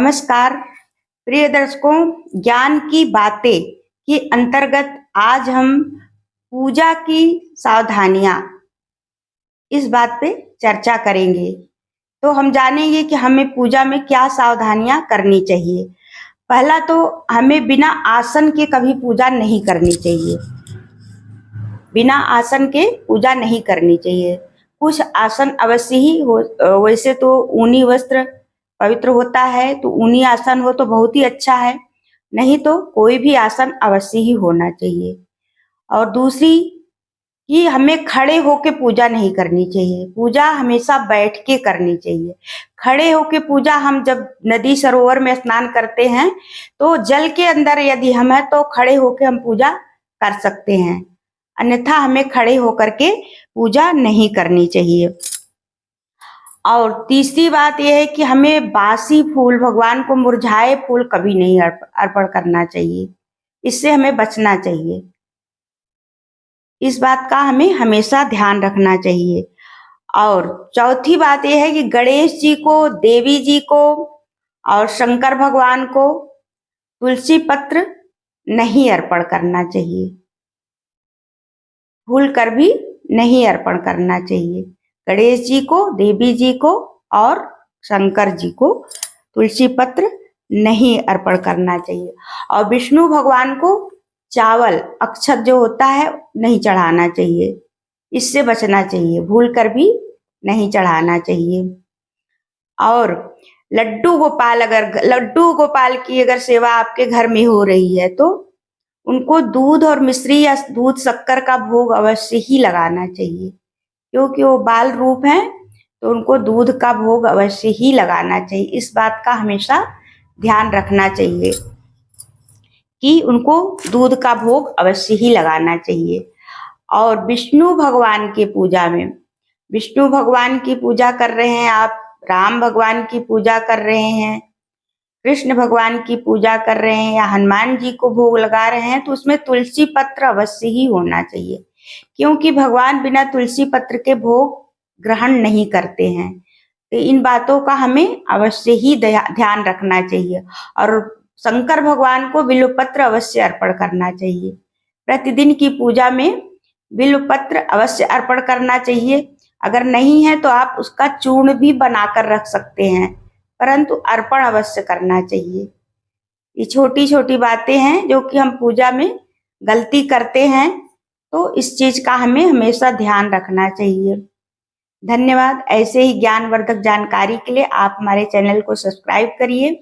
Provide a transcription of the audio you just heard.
नमस्कार प्रिय दर्शकों, ज्ञान की बातें के अंतर्गत आज हम पूजा की सावधानियां इस बात पे चर्चा करेंगे। तो हम जानेंगे कि हमें पूजा में क्या सावधानियां करनी चाहिए। पहला तो हमें बिना आसन के कभी पूजा नहीं करनी चाहिए। बिना आसन के पूजा नहीं करनी चाहिए। कुछ आसन अवश्य ही हो, वैसे तो ऊनी वस्त्र पवित्र होता है, तो ऊनी आसन हो तो बहुत ही अच्छा है, नहीं तो कोई भी आसन अवश्य ही होना चाहिए। और दूसरी कि हमें खड़े होके पूजा नहीं करनी चाहिए। पूजा हमेशा बैठ के करनी चाहिए। खड़े होके पूजा, हम जब नदी सरोवर में स्नान करते हैं तो जल के अंदर यदि हम हैं तो खड़े होके हम पूजा कर सकते हैं, अन्यथा हमें खड़े होकर के पूजा नहीं करनी चाहिए। और तीसरी बात यह है कि हमें बासी फूल, भगवान को मुरझाए फूल कभी नहीं अर्पण करना चाहिए। इससे हमें बचना चाहिए। इस बात का हमें हमेशा ध्यान रखना चाहिए। और चौथी बात यह है कि गणेश जी को, देवी जी को और शंकर भगवान को तुलसी पत्र नहीं अर्पण करना चाहिए। भूल कर भी नहीं अर्पण करना चाहिए। गणेश जी को, देवी जी को और शंकर जी को तुलसी पत्र नहीं अर्पण करना चाहिए। और विष्णु भगवान को चावल, अक्षत जो होता है, नहीं चढ़ाना चाहिए। इससे बचना चाहिए, भूल कर भी नहीं चढ़ाना चाहिए। और लड्डू गोपाल की अगर सेवा आपके घर में हो रही है तो उनको दूध और मिश्री या दूध शक्कर का भोग अवश्य ही लगाना चाहिए, क्योंकि वो बाल रूप हैं, तो उनको दूध का भोग अवश्य ही लगाना चाहिए। इस बात का हमेशा ध्यान रखना चाहिए कि उनको दूध का भोग अवश्य ही लगाना चाहिए। और विष्णु भगवान की पूजा में, विष्णु भगवान की पूजा कर रहे हैं आप, राम भगवान की पूजा कर रहे हैं, कृष्ण भगवान की पूजा कर रहे हैं या हनुमान जी को भोग लगा रहे हैं, तो उसमें तुलसी पत्र अवश्य ही होना चाहिए, क्योंकि भगवान बिना तुलसी पत्र के भोग ग्रहण नहीं करते हैं। तो इन बातों का हमें अवश्य ही ध्यान रखना चाहिए। और शंकर भगवान को बिल्वपत्र अवश्य अर्पण करना चाहिए। प्रतिदिन की पूजा में बिल्वपत्र अवश्य अर्पण करना चाहिए। अगर नहीं है तो आप उसका चूर्ण भी बनाकर रख सकते हैं, परंतु अर्पण अवश्य करना चाहिए। ये छोटी छोटी बातें हैं जो कि हम पूजा में गलती करते हैं, तो इस चीज का हमें हमेशा ध्यान रखना चाहिए। धन्यवाद। ऐसे ही ज्ञानवर्धक जानकारी के लिए आप हमारे चैनल को सब्सक्राइब करिए।